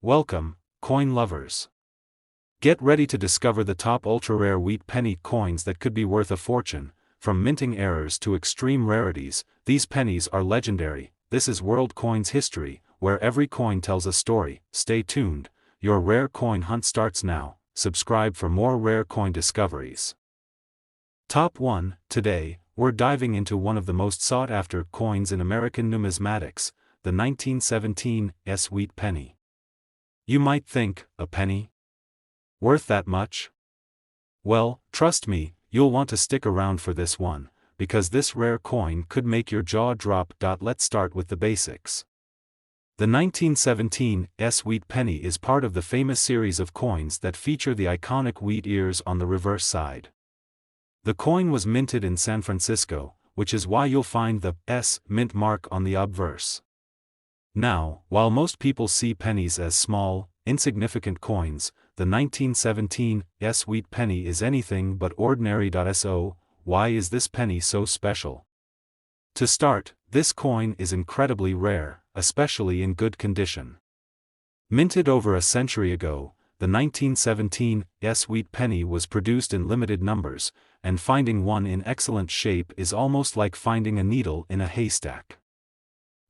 Welcome, coin lovers. Get ready to discover the top ultra-rare wheat penny coins that could be worth a fortune. From minting errors to extreme rarities, these pennies are legendary. This is World Coins History, where every coin tells a story. Stay tuned, your rare coin hunt starts now. Subscribe for more rare coin discoveries. Top 1. Today, we're diving into one of the most sought-after coins in American numismatics, the 1917 wheat penny. You might think, a penny? Worth that much? Well, trust me, you'll want to stick around for this one, because this rare coin could make your jaw drop. Let's start with the basics. The 1917 wheat penny is part of the famous series of coins that feature the iconic wheat ears on the reverse side. The coin was minted in San Francisco, which is why you'll find the S mint mark on the obverse. Now, while most people see pennies as small, insignificant coins, the 1917 wheat penny is anything but ordinary. So, why is this penny so special? To start, this coin is incredibly rare, especially in good condition. Minted over a century ago, the 1917 wheat penny was produced in limited numbers, and finding one in excellent shape is almost like finding a needle in a haystack.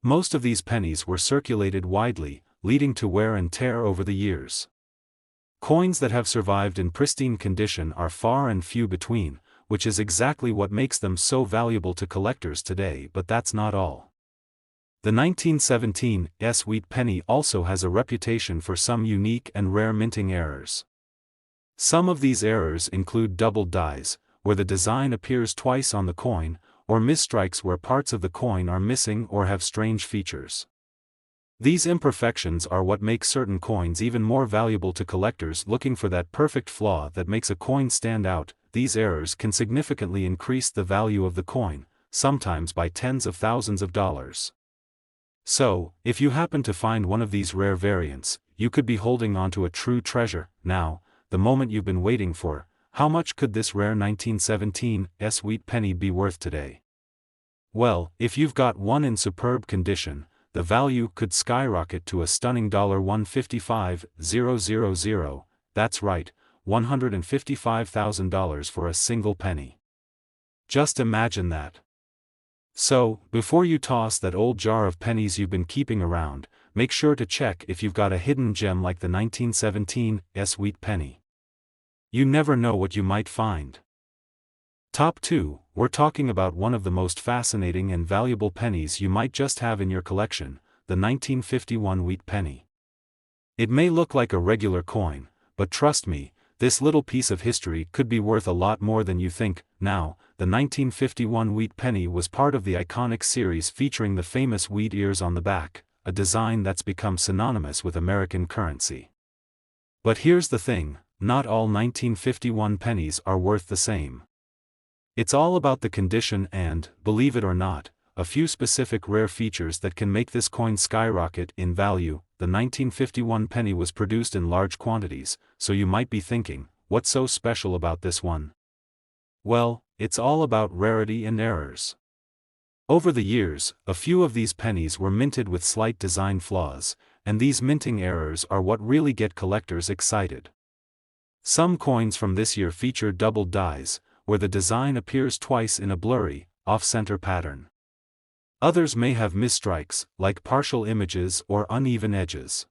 Most of these pennies were circulated widely, leading to wear and tear over the years. Coins that have survived in pristine condition are far and few between, which is exactly what makes them so valuable to collectors today. But that's not all. The 1917 wheat penny also has a reputation for some unique and rare minting errors. Some of these errors include doubled dies, where the design appears twice on the coin, or misstrikes where parts of the coin are missing or have strange features. These imperfections are what make certain coins even more valuable to collectors looking for that perfect flaw that makes a coin stand out. These errors can significantly increase the value of the coin, sometimes by tens of thousands of dollars. So, if you happen to find one of these rare variants, you could be holding onto a true treasure. Now, the moment you've been waiting for: how much could this rare 1917 wheat penny be worth today? Well, if you've got one in superb condition, the value could skyrocket to a stunning $155,000. That's right, $155,000 for a single penny. Just imagine that. So, before you toss that old jar of pennies you've been keeping around, make sure to check if you've got a hidden gem like the 1917 wheat penny. You never know what you might find. Top 2, we're talking about one of the most fascinating and valuable pennies you might just have in your collection, the 1951 wheat penny. It may look like a regular coin, but trust me, this little piece of history could be worth a lot more than you think. Now, the 1951 wheat penny was part of the iconic series featuring the famous wheat ears on the back, a design that's become synonymous with American currency. But here's the thing, not all 1951 pennies are worth the same. It's all about the condition and, believe it or not, a few specific rare features that can make this coin skyrocket in value. The 1951 penny was produced in large quantities, so you might be thinking, what's so special about this one? Well, it's all about rarity and errors. Over the years, a few of these pennies were minted with slight design flaws, and these minting errors are what really get collectors excited. Some coins from this year feature doubled dies, where the design appears twice in a blurry, off-center pattern. Others may have misstrikes, like partial images or uneven edges.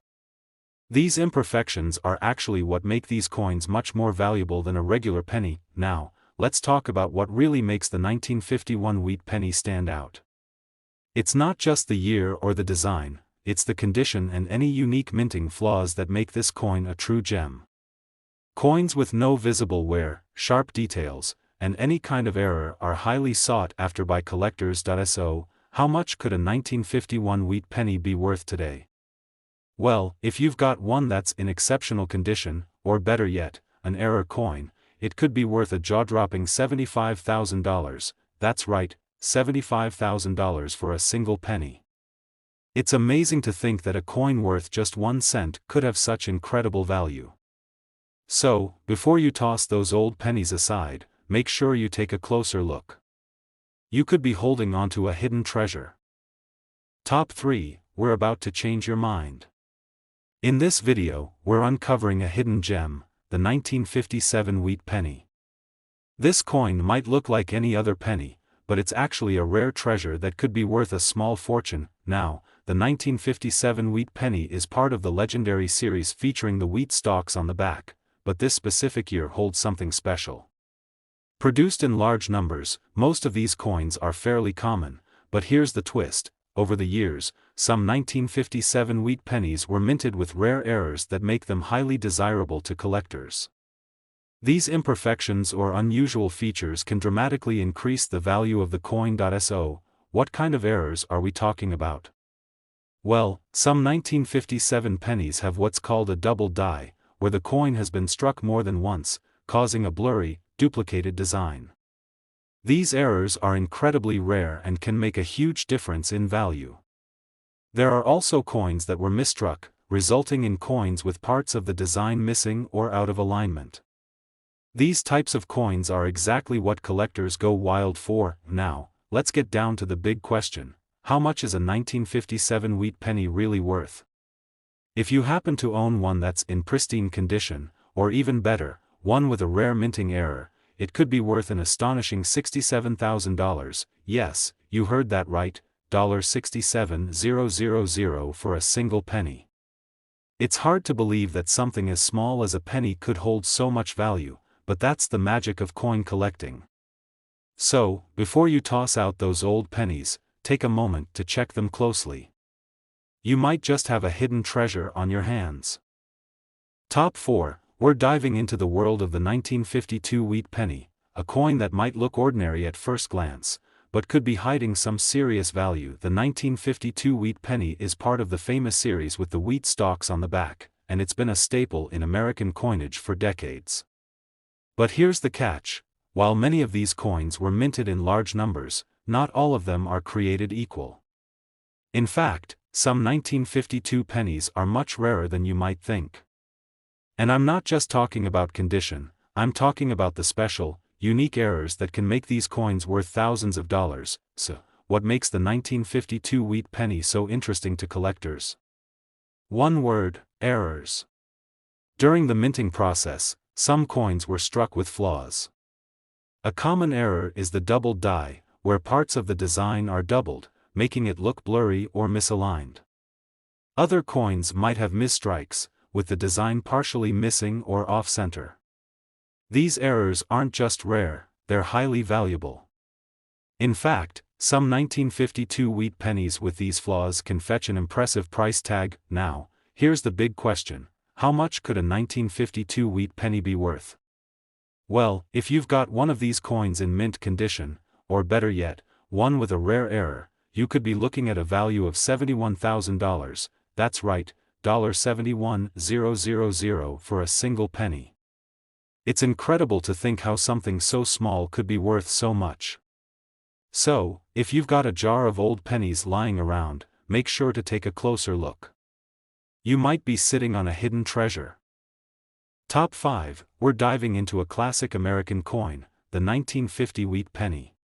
These imperfections are actually what make these coins much more valuable than a regular penny. Now, let's talk about what really makes the 1951 wheat penny stand out. It's not just the year or the design, it's the condition and any unique minting flaws that make this coin a true gem. Coins with no visible wear, sharp details, and any kind of error are highly sought after by collectors. So, how much could a 1951 wheat penny be worth today? Well, if you've got one that's in exceptional condition, or better yet, an error coin, it could be worth a jaw-dropping $75,000. That's right, $75,000 for a single penny. It's amazing to think that a coin worth just 1 cent could have such incredible value. So, before you toss those old pennies aside, make sure you take a closer look. You could be holding onto a hidden treasure. Top 3, we're about to change your mind. In this video, we're uncovering a hidden gem, the 1957 wheat penny. This coin might look like any other penny, but it's actually a rare treasure that could be worth a small fortune. Now, the 1957 wheat penny is part of the legendary series featuring the wheat stalks on the back, but this specific year holds something special. Produced in large numbers, most of these coins are fairly common, but here's the twist. Over the years, some 1957 wheat pennies were minted with rare errors that make them highly desirable to collectors. These imperfections or unusual features can dramatically increase the value of the coin. So, what kind of errors are we talking about? Well, some 1957 pennies have what's called a double die, where the coin has been struck more than once, causing a blurry, duplicated design. These errors are incredibly rare and can make a huge difference in value. There are also coins that were misstruck, resulting in coins with parts of the design missing or out of alignment. These types of coins are exactly what collectors go wild for. Now, let's get down to the big question: how much is a 1957 wheat penny really worth? If you happen to own one that's in pristine condition, or even better, one with a rare minting error, it could be worth an astonishing $67,000. Yes, you heard that right, $67,000 for a single penny. It's hard to believe that something as small as a penny could hold so much value, but that's the magic of coin collecting. So, before you toss out those old pennies, take a moment to check them closely. You might just have a hidden treasure on your hands. Top 4. We're diving into the world of the 1952 wheat penny, a coin that might look ordinary at first glance, but could be hiding some serious value. The 1952 wheat penny is part of the famous series with the wheat stalks on the back, and it's been a staple in American coinage for decades. But here's the catch: while many of these coins were minted in large numbers, not all of them are created equal. In fact, some 1952 pennies are much rarer than you might think. And I'm not just talking about condition, I'm talking about the special, unique errors that can make these coins worth thousands of dollars. So, what makes the 1952 wheat penny so interesting to collectors? One word: errors. During the minting process, some coins were struck with flaws. A common error is the double die, where parts of the design are doubled, making it look blurry or misaligned. Other coins might have misstrikes, with the design partially missing or off-center. These errors aren't just rare, they're highly valuable. In fact, some 1952 wheat pennies with these flaws can fetch an impressive price tag. Now, here's the big question: how much could a 1952 wheat penny be worth? Well, if you've got one of these coins in mint condition, or better yet, one with a rare error, you could be looking at a value of $71,000, that's right, $71,000 for a single penny. It's incredible to think how something so small could be worth so much. So, if you've got a jar of old pennies lying around, make sure to take a closer look. You might be sitting on a hidden treasure. Top 5. We're diving into a classic American coin, the 1950 wheat penny.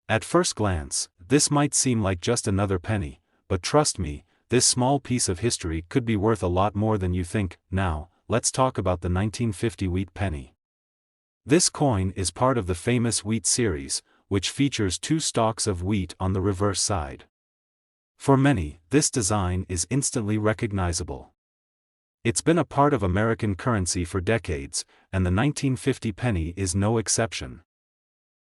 At first glance, this might seem like just another penny, but trust me, this small piece of history could be worth a lot more than you think. Now, let's talk about the 1950 wheat penny. This coin is part of the famous wheat series, which features two stalks of wheat on the reverse side. For many, this design is instantly recognizable. It's been a part of American currency for decades, and the 1950 penny is no exception.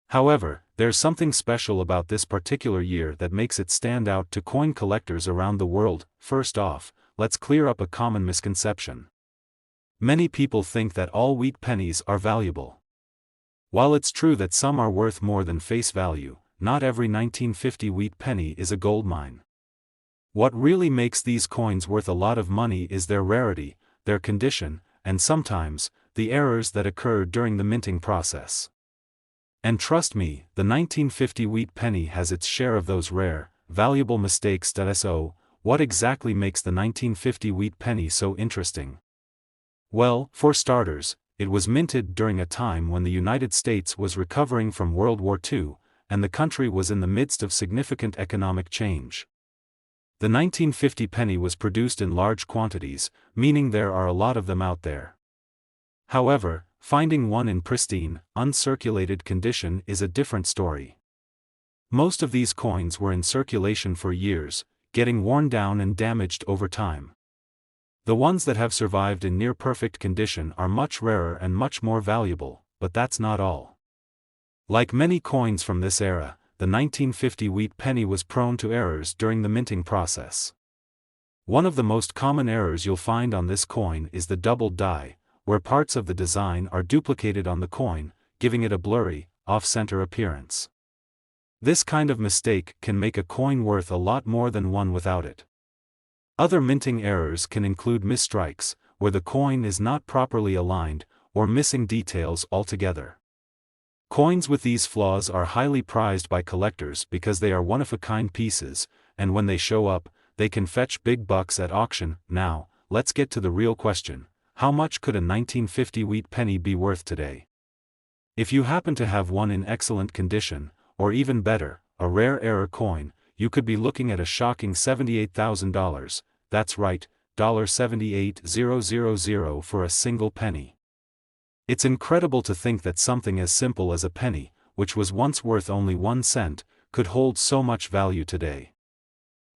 However, there's something special about this particular year that makes it stand out to coin collectors around the world. First off, let's clear up a common misconception. Many people think that all wheat pennies are valuable. While it's true that some are worth more than face value, not every 1950 wheat penny is a goldmine. What really makes these coins worth a lot of money is their rarity, their condition, and sometimes, the errors that occur during the minting process. And trust me, the 1950 wheat penny has its share of those rare, valuable mistakes. So, what exactly makes the 1950 wheat penny so interesting? Well, for starters, it was minted during a time when the United States was recovering from World War II, and the country was in the midst of significant economic change. The 1950 penny was produced in large quantities, meaning there are a lot of them out there. However, finding one in pristine, uncirculated condition is a different story. Most of these coins were in circulation for years, getting worn down and damaged over time. The ones that have survived in near-perfect condition are much rarer and much more valuable, but that's not all. Like many coins from this era, the 1950 wheat penny was prone to errors during the minting process. One of the most common errors you'll find on this coin is the doubled die, where parts of the design are duplicated on the coin, giving it a blurry, off-center appearance. This kind of mistake can make a coin worth a lot more than one without it. Other minting errors can include misstrikes, where the coin is not properly aligned, or missing details altogether. Coins with these flaws are highly prized by collectors because they are one-of-a-kind pieces, and when they show up, they can fetch big bucks at auction. Now, let's get to the real question: how much could a 1950 wheat penny be worth today? If you happen to have one in excellent condition, or even better, a rare error coin, you could be looking at a shocking $78,000, that's right, $78,000 for a single penny. It's incredible to think that something as simple as a penny, which was once worth only 1 cent, could hold so much value today.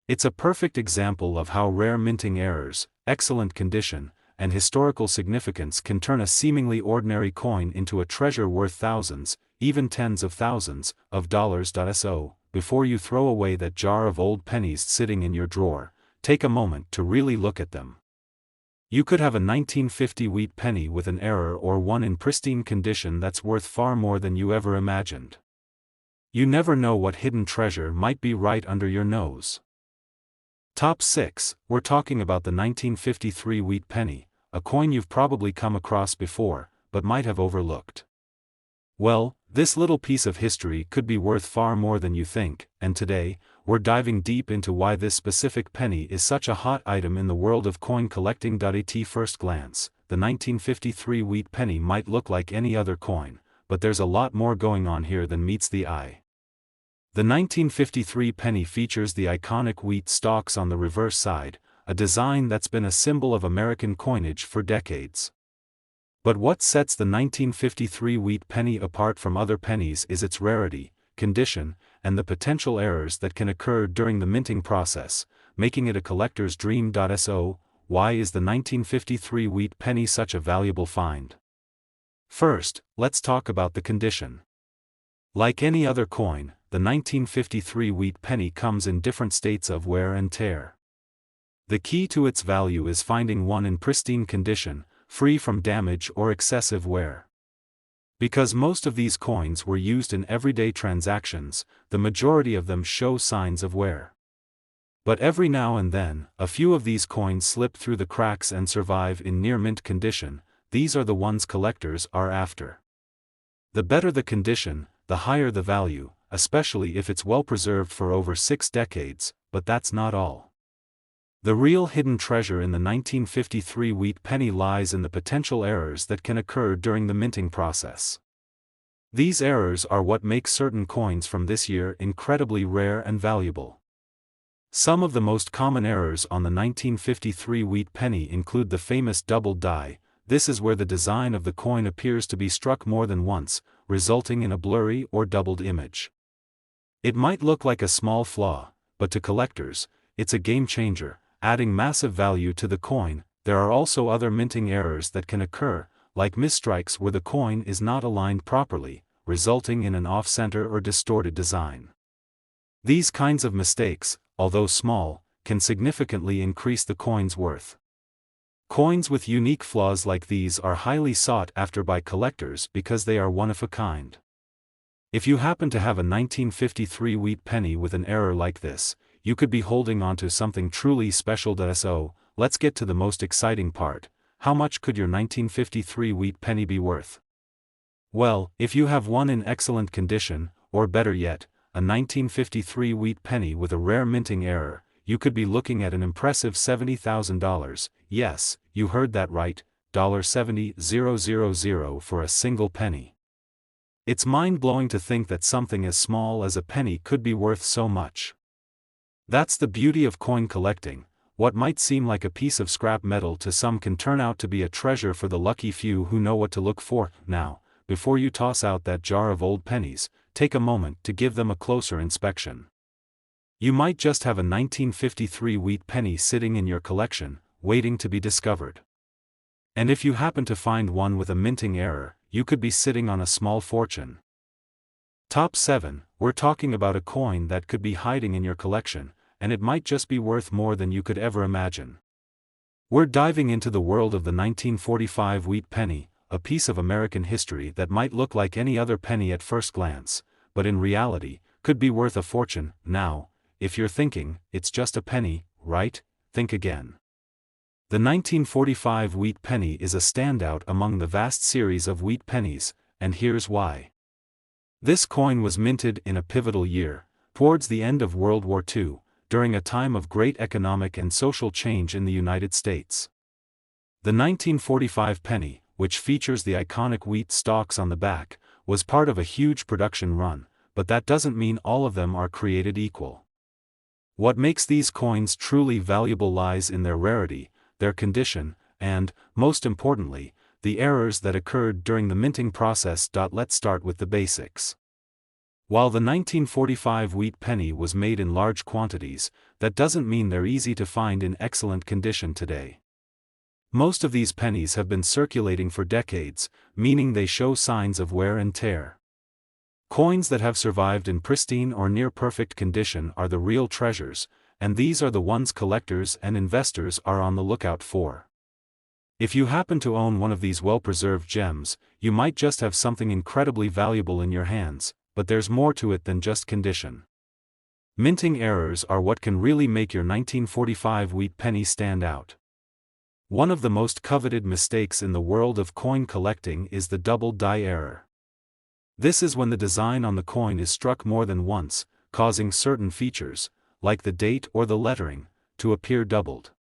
It's a perfect example of how rare minting errors, excellent condition, and historical significance can turn a seemingly ordinary coin into a treasure worth thousands, even tens of thousands, of dollars. So, before you throw away that jar of old pennies sitting in your drawer, take a moment to really look at them. You could have a 1950 wheat penny with an error or one in pristine condition that's worth far more than you ever imagined. You never know what hidden treasure might be right under your nose. Top 6, we're talking about the 1953 wheat penny, a coin you've probably come across before, but might have overlooked. Well, this little piece of history could be worth far more than you think, and today, we're diving deep into why this specific penny is such a hot item in the world of coin collecting. At first glance, the 1953 wheat penny might look like any other coin, but there's a lot more going on here than meets the eye. The 1953 penny features the iconic wheat stalks on the reverse side, a design that's been a symbol of American coinage for decades. But what sets the 1953 wheat penny apart from other pennies is its rarity, condition, and the potential errors that can occur during the minting process, making it a collector's dream. So, why is the 1953 wheat penny such a valuable find? First, let's talk about the condition. Like any other coin, the 1953 wheat penny comes in different states of wear and tear. The key to its value is finding one in pristine condition, free from damage or excessive wear. Because most of these coins were used in everyday transactions, the majority of them show signs of wear. But every now and then, a few of these coins slip through the cracks and survive in near-mint condition. These are the ones collectors are after. The better the condition, the higher the value, especially if it's well preserved for over 6 decades, but that's not all. The real hidden treasure in the 1953 wheat penny lies in the potential errors that can occur during the minting process. These errors are what make certain coins from this year incredibly rare and valuable. Some of the most common errors on the 1953 wheat penny include the famous doubled die. This is where the design of the coin appears to be struck more than once, resulting in a blurry or doubled image. It might look like a small flaw, but to collectors, it's a game changer, adding massive value to the coin. There are also other minting errors that can occur, like misstrikes where the coin is not aligned properly, resulting in an off-center or distorted design. These kinds of mistakes, although small, can significantly increase the coin's worth. Coins with unique flaws like these are highly sought after by collectors because they are one of a kind. If you happen to have a 1953 wheat penny with an error like this, you could be holding onto something truly special. So, let's get to the most exciting part: how much could your 1953 wheat penny be worth? Well, if you have one in excellent condition, or better yet, a 1953 wheat penny with a rare minting error, you could be looking at an impressive $70,000, yes, you heard that right, $70,000 for a single penny. It's mind-blowing to think that something as small as a penny could be worth so much. That's the beauty of coin collecting. What might seem like a piece of scrap metal to some can turn out to be a treasure for the lucky few who know what to look for. Now, before you toss out that jar of old pennies, take a moment to give them a closer inspection. You might just have a 1953 wheat penny sitting in your collection, waiting to be discovered. And if you happen to find one with a minting error, you could be sitting on a small fortune. Top 7, we're talking about a coin that could be hiding in your collection, and it might just be worth more than you could ever imagine. We're diving into the world of the 1945 wheat penny, a piece of American history that might look like any other penny at first glance, but in reality, could be worth a fortune. Now, if you're thinking, it's just a penny, right? Think again. The 1945 wheat penny is a standout among the vast series of wheat pennies, and here's why. This coin was minted in a pivotal year, towards the end of World War II, during a time of great economic and social change in the United States. The 1945 penny, which features the iconic wheat stalks on the back, was part of a huge production run, but that doesn't mean all of them are created equal. What makes these coins truly valuable lies in their rarity, their condition, and, most importantly, the errors that occurred during the minting process. Let's start with the basics. While the 1945 wheat penny was made in large quantities, that doesn't mean they're easy to find in excellent condition today. Most of these pennies have been circulating for decades, meaning they show signs of wear and tear. Coins that have survived in pristine or near-perfect condition are the real treasures, and these are the ones collectors and investors are on the lookout for. If you happen to own one of these well-preserved gems, you might just have something incredibly valuable in your hands, but there's more to it than just condition. Minting errors are what can really make your 1945 wheat penny stand out. One of the most coveted mistakes in the world of coin collecting is the double die error. This is when the design on the coin is struck more than once, causing certain features, like the date or the lettering, to appear doubled.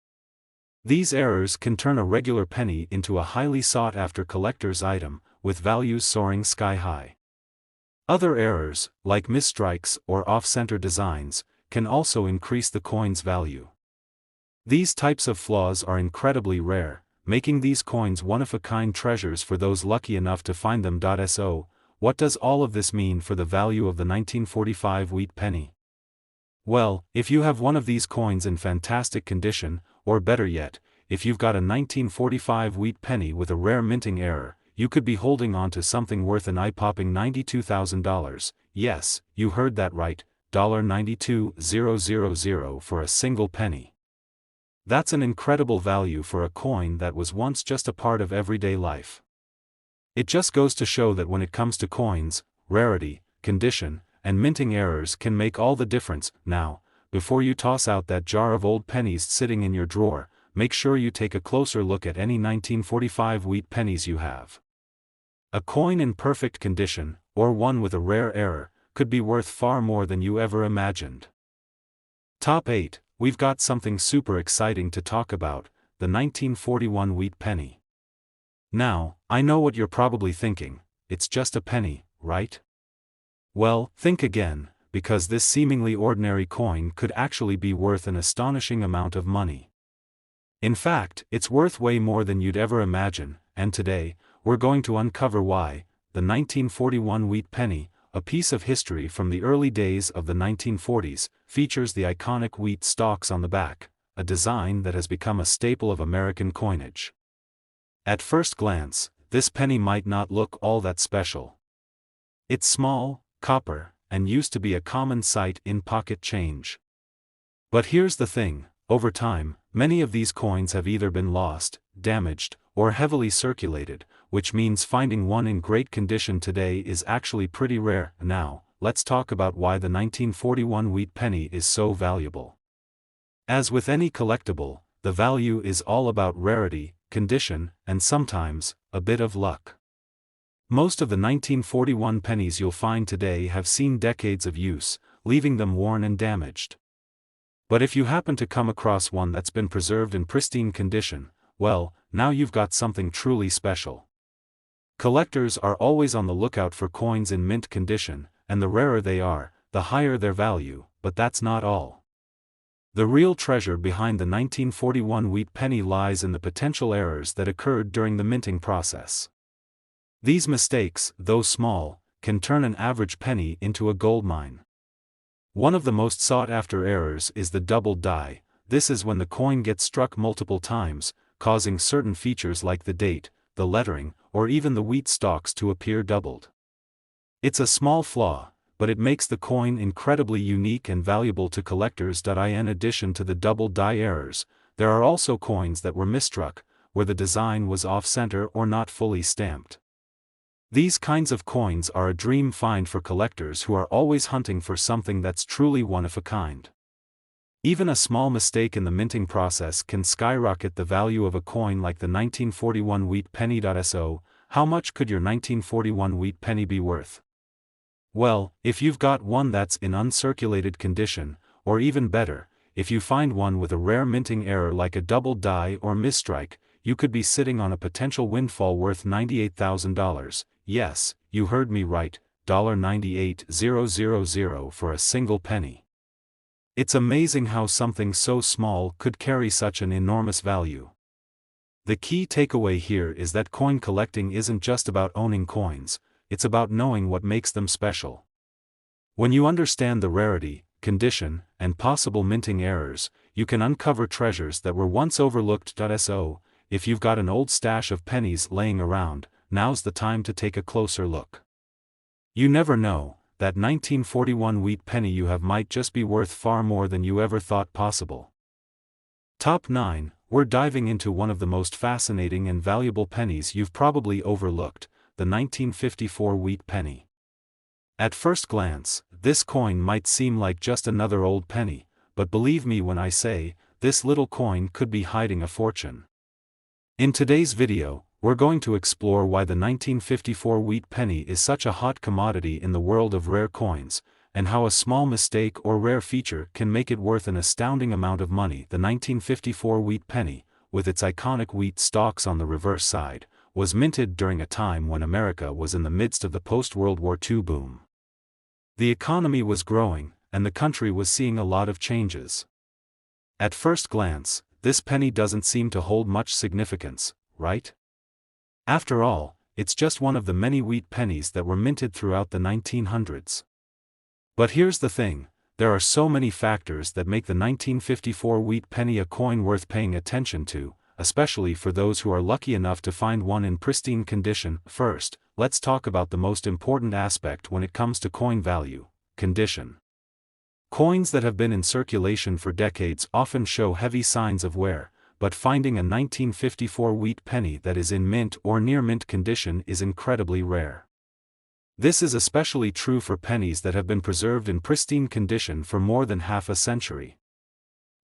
These errors can turn a regular penny into a highly sought-after collector's item, with values soaring sky-high. Other errors, like misstrikes or off-center designs, can also increase the coin's value. These types of flaws are incredibly rare, making these coins one-of-a-kind treasures for those lucky enough to find them. So, what does all of this mean for the value of the 1945 wheat penny? Well, if you have one of these coins in fantastic condition, or better yet, if you've got a 1945 wheat penny with a rare minting error, you could be holding on to something worth an eye-popping $92,000. Yes, you heard that right, $92,000 for a single penny. That's an incredible value for a coin that was once just a part of everyday life. It just goes to show that when it comes to coins, rarity, condition, and minting errors can make all the difference. Now, before you toss out that jar of old pennies sitting in your drawer, make sure you take a closer look at any 1945 wheat pennies you have. A coin in perfect condition, or one with a rare error, could be worth far more than you ever imagined. Top 8, we've got something super exciting to talk about, the 1941 wheat penny. Now, I know what you're probably thinking, it's just a penny, right? Well, think again, because this seemingly ordinary coin could actually be worth an astonishing amount of money. In fact, it's worth way more than you'd ever imagine, and today, we're going to uncover why. The 1941 wheat penny, a piece of history from the early days of the 1940s, features the iconic wheat stalks on the back, a design that has become a staple of American coinage. At first glance, this penny might not look all that special. It's small, copper, and used to be a common sight in pocket change. But here's the thing, over time, many of these coins have either been lost, damaged, or heavily circulated, which means finding one in great condition today is actually pretty rare. Now, let's talk about why the 1941 wheat penny is so valuable. As with any collectible, the value is all about rarity, condition, and sometimes, a bit of luck. Most of the 1941 pennies you'll find today have seen decades of use, leaving them worn and damaged. But if you happen to come across one that's been preserved in pristine condition, well, now you've got something truly special. Collectors are always on the lookout for coins in mint condition, and the rarer they are, the higher their value, but that's not all. The real treasure behind the 1941 wheat penny lies in the potential errors that occurred during the minting process. These mistakes, though small, can turn an average penny into a goldmine. One of the most sought-after errors is the double die. This is when the coin gets struck multiple times, causing certain features like the date, the lettering, or even the wheat stalks to appear doubled. It's a small flaw, but it makes the coin incredibly unique and valuable to collectors. In addition to the double die errors, there are also coins that were misstruck, where the design was off-center or not fully stamped. These kinds of coins are a dream find for collectors who are always hunting for something that's truly one of a kind. Even a small mistake in the minting process can skyrocket the value of a coin like the 1941 wheat penny. So, how much could your 1941 wheat penny be worth? Well, if you've got one that's in uncirculated condition, or even better, if you find one with a rare minting error like a double die or misstrike, you could be sitting on a potential windfall worth $98,000. Yes, you heard me right, $98,000 for a single penny. It's amazing how something so small could carry such an enormous value. The key takeaway here is that coin collecting isn't just about owning coins, it's about knowing what makes them special. When you understand the rarity, condition, and possible minting errors, you can uncover treasures that were once overlooked. So, if you've got an old stash of pennies laying around, now's the time to take a closer look. You never know, that 1941 wheat penny you have might just be worth far more than you ever thought possible. Top 9, we're diving into one of the most fascinating and valuable pennies you've probably overlooked, the 1954 wheat penny. At first glance, this coin might seem like just another old penny, but believe me when I say, this little coin could be hiding a fortune. In today's video, we're going to explore why the 1954 wheat penny is such a hot commodity in the world of rare coins, and how a small mistake or rare feature can make it worth an astounding amount of money. The 1954 wheat penny, with its iconic wheat stalks on the reverse side, was minted during a time when America was in the midst of the post-World War II boom. The economy was growing, and the country was seeing a lot of changes. At first glance, this penny doesn't seem to hold much significance, right? After all, it's just one of the many wheat pennies that were minted throughout the 1900s. But here's the thing, there are so many factors that make the 1954 wheat penny a coin worth paying attention to, especially for those who are lucky enough to find one in pristine condition. First, let's talk about the most important aspect when it comes to coin value: condition. Coins that have been in circulation for decades often show heavy signs of wear, but finding a 1954 wheat penny that is in mint or near mint condition is incredibly rare. This is especially true for pennies that have been preserved in pristine condition for more than half a century.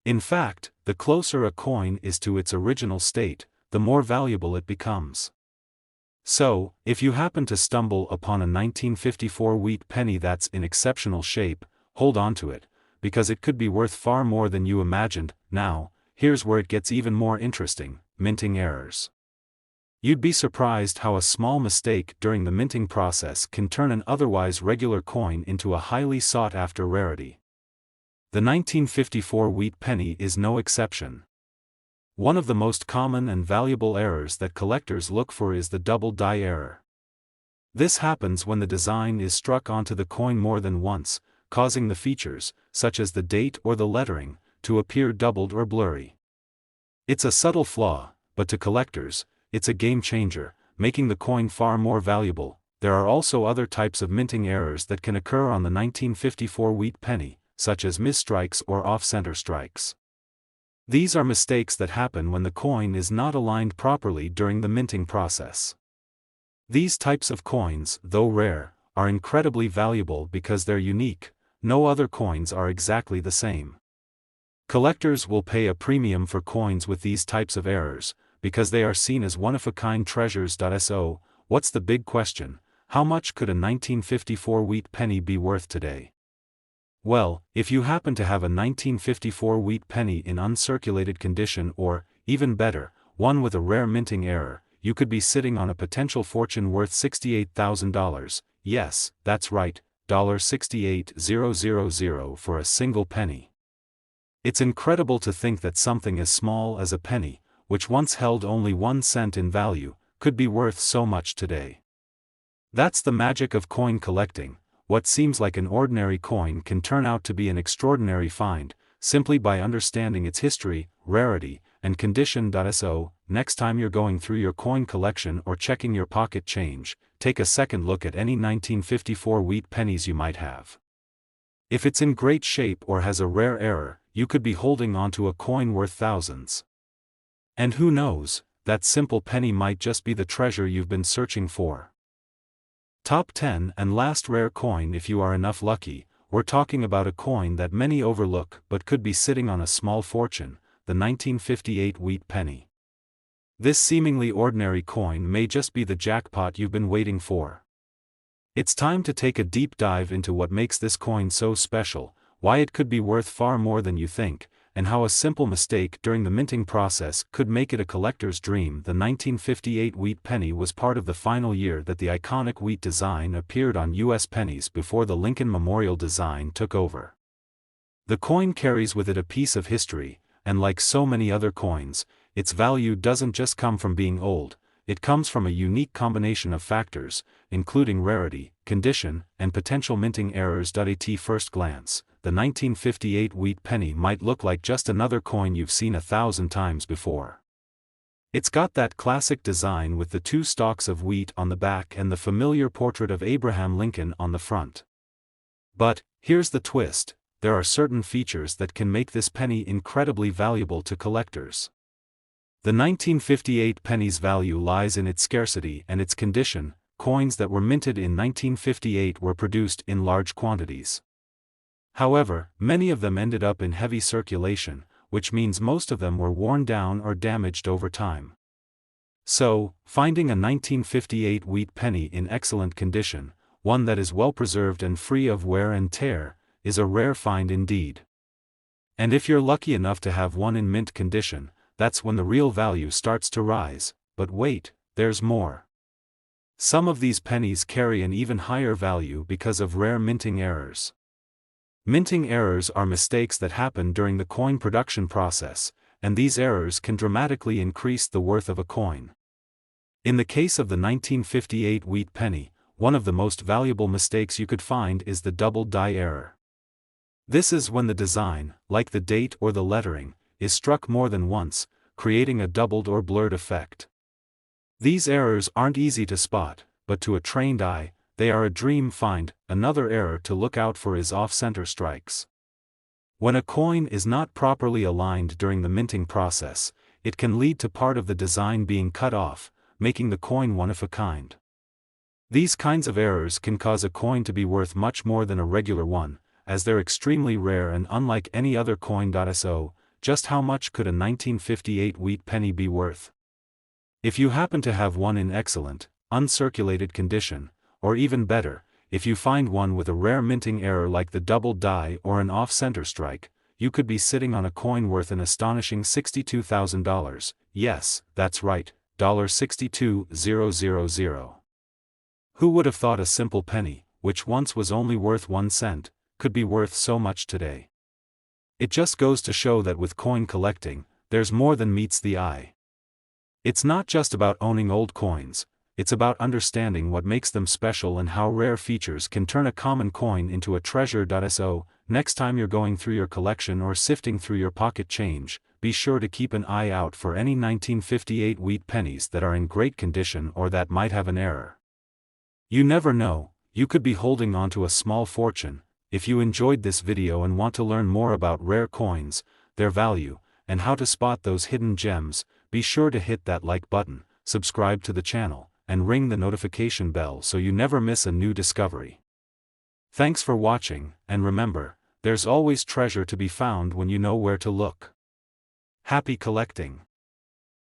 In fact, the closer a coin is to its original state, the more valuable it becomes. So, if you happen to stumble upon a 1954 wheat penny that's in exceptional shape, hold on to it, because it could be worth far more than you imagined. Now, here's where it gets even more interesting: minting errors. You'd be surprised how a small mistake during the minting process can turn an otherwise regular coin into a highly sought-after rarity. The 1954 wheat penny is no exception. One of the most common and valuable errors that collectors look for is the double die error. This happens when the design is struck onto the coin more than once, causing the features, such as the date or the lettering, to appear doubled or blurry. It's a subtle flaw, but to collectors, it's a game changer, making the coin far more valuable. There are also other types of minting errors that can occur on the 1954 wheat penny, such as misstrikes or off-center strikes. These are mistakes that happen when the coin is not aligned properly during the minting process. These types of coins, though rare, are incredibly valuable because they're unique. No other coins are exactly the same. Collectors will pay a premium for coins with these types of errors, because they are seen as one-of-a-kind treasures. So, what's the big question? How much could a 1954 wheat penny be worth today? Well, if you happen to have a 1954 wheat penny in uncirculated condition, or, even better, one with a rare minting error, you could be sitting on a potential fortune worth $68,000. Yes, that's right, $68,000 for a single penny. It's incredible to think that something as small as a penny, which once held only 1 cent in value, could be worth so much today. That's the magic of coin collecting. What seems like an ordinary coin can turn out to be an extraordinary find, simply by understanding its history, rarity, and condition. So, next time you're going through your coin collection or checking your pocket change, take a second look at any 1954 wheat pennies you might have. If it's in great shape or has a rare error, you could be holding onto a coin worth thousands. And who knows, that simple penny might just be the treasure you've been searching for. Top 10 and last rare coin. If you are enough lucky, we're talking about a coin that many overlook but could be sitting on a small fortune, the 1958 wheat penny. This seemingly ordinary coin may just be the jackpot you've been waiting for. It's time to take a deep dive into what makes this coin so special, why it could be worth far more than you think, and how a simple mistake during the minting process could make it a collector's dream. The 1958 wheat penny was part of the final year that the iconic wheat design appeared on U.S. pennies before the Lincoln Memorial design took over. The coin carries with it a piece of history, and like so many other coins, its value doesn't just come from being old, it comes from a unique combination of factors, including rarity, condition, and potential minting errors. At first glance, the 1958 wheat penny might look like just another coin you've seen 1,000 times before. It's got that classic design with the 2 stalks of wheat on the back and the familiar portrait of Abraham Lincoln on the front. But, here's the twist, there are certain features that can make this penny incredibly valuable to collectors. The 1958 penny's value lies in its scarcity and its condition. Coins that were minted in 1958 were produced in large quantities. However, many of them ended up in heavy circulation, which means most of them were worn down or damaged over time. So, finding a 1958 wheat penny in excellent condition, one that is well preserved and free of wear and tear, is a rare find indeed. And if you're lucky enough to have one in mint condition, that's when the real value starts to rise. But wait, there's more. Some of these pennies carry an even higher value because of rare minting errors. Minting errors are mistakes that happen during the coin production process, and these errors can dramatically increase the worth of a coin. In the case of the 1958 wheat penny, one of the most valuable mistakes you could find is the double die error. This is when the design, like the date or the lettering, is struck more than once, creating a doubled or blurred effect. These errors aren't easy to spot, but to a trained eye, they are a dream find. Another error to look out for is off-center strikes. When a coin is not properly aligned during the minting process, it can lead to part of the design being cut off, making the coin one of a kind. These kinds of errors can cause a coin to be worth much more than a regular one, as they're extremely rare and unlike any other coin. So, just how much could a 1958 wheat penny be worth? If you happen to have one in excellent, uncirculated condition, or even better, if you find one with a rare minting error like the double die or an off-center strike, you could be sitting on a coin worth an astonishing $62,000. Yes, that's right, $62,000. Who would have thought a simple penny, which once was only worth 1 cent, could be worth so much today? It just goes to show that with coin collecting, there's more than meets the eye. It's not just about owning old coins, it's about understanding what makes them special and how rare features can turn a common coin into a treasure. So, next time you're going through your collection or sifting through your pocket change, be sure to keep an eye out for any 1958 wheat pennies that are in great condition or that might have an error. You never know, you could be holding onto a small fortune. If you enjoyed this video and want to learn more about rare coins, their value, and how to spot those hidden gems, be sure to hit that like button, subscribe to the channel, and ring the notification bell so you never miss a new discovery. Thanks for watching, and remember, there's always treasure to be found when you know where to look. Happy collecting!